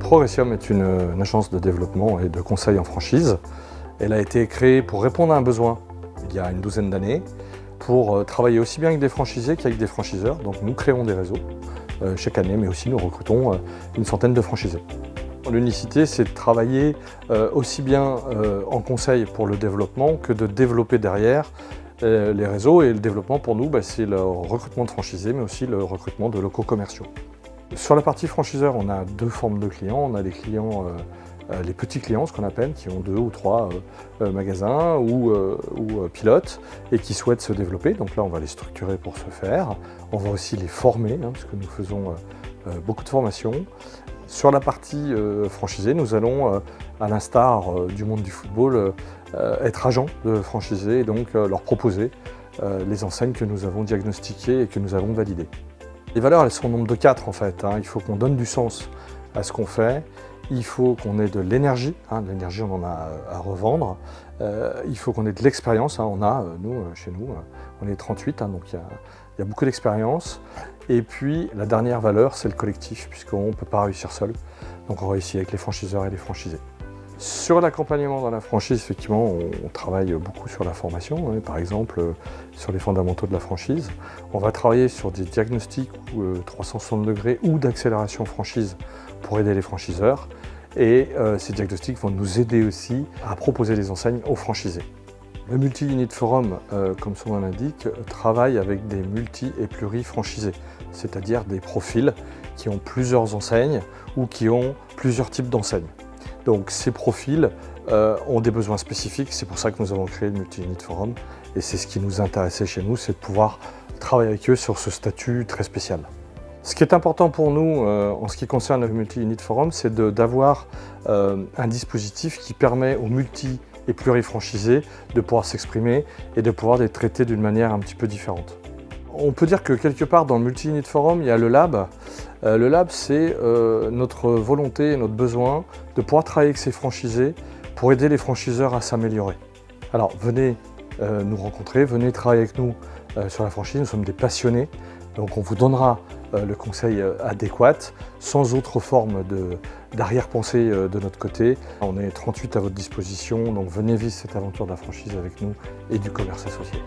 Progressium est une agence de développement et de conseil en franchise. Elle a été créée pour répondre à un besoin il y a une douzaine d'années, pour travailler aussi bien avec des franchisés qu'avec des franchiseurs. Donc nous créons des réseaux chaque année, mais aussi nous recrutons une centaine de franchisés. L'unicité, c'est de travailler aussi bien en conseil pour le développement que de développer derrière les réseaux. Et le développement pour nous, c'est le recrutement de franchisés, mais aussi le recrutement de locaux commerciaux. Sur la partie franchiseur, on a deux formes de clients. On a les clients, les petits clients, ce qu'on appelle, qui ont 2 ou 3 magasins ou pilotes et qui souhaitent se développer. Donc là, on va les structurer pour ce faire. On va aussi les former, parce que nous faisons beaucoup de formations. Sur la partie franchisée, nous allons, à l'instar du monde du football, être agents de franchisés et donc leur proposer les enseignes que nous avons diagnostiquées et que nous avons validées. Les valeurs, elles sont au nombre de 4 en fait. Il faut qu'on donne du sens à ce qu'on fait. Il faut qu'on ait de l'énergie. De l'énergie, on en a à revendre. Il faut qu'on ait de l'expérience. Nous, chez nous, on est 38, donc il y a beaucoup d'expérience. Et puis, la dernière valeur, c'est le collectif, puisqu'on ne peut pas réussir seul. Donc on réussit avec les franchiseurs et les franchisés. Sur l'accompagnement dans la franchise, effectivement, on travaille beaucoup sur la formation, par exemple sur les fondamentaux de la franchise. On va travailler sur des diagnostics 360 degrés ou d'accélération franchise pour aider les franchiseurs. Et ces diagnostics vont nous aider aussi à proposer des enseignes aux franchisés. Le Multi-Unit Forum, comme son nom l'indique, travaille avec des multi- et pluri-franchisés, c'est-à-dire des profils qui ont plusieurs enseignes ou qui ont plusieurs types d'enseignes. Donc ces profils ont des besoins spécifiques, c'est pour ça que nous avons créé le Multi-Unit Forum et c'est ce qui nous intéressait chez nous, c'est de pouvoir travailler avec eux sur ce statut très spécial. Ce qui est important pour nous en ce qui concerne le Multi-Unit Forum, c'est d'avoir un dispositif qui permet aux multi- et plurifranchisés de pouvoir s'exprimer et de pouvoir les traiter d'une manière un petit peu différente. On peut dire que quelque part dans le Multi-Unit Forum, il y a le lab. Le lab, c'est notre volonté et notre besoin de pouvoir travailler avec ces franchisés pour aider les franchiseurs à s'améliorer. Alors venez nous rencontrer, venez travailler avec nous sur la franchise, nous sommes des passionnés, donc on vous donnera le conseil adéquat, sans autre forme d'arrière-pensée de notre côté. On est 38 à votre disposition, donc venez vivre cette aventure de la franchise avec nous et du commerce associé.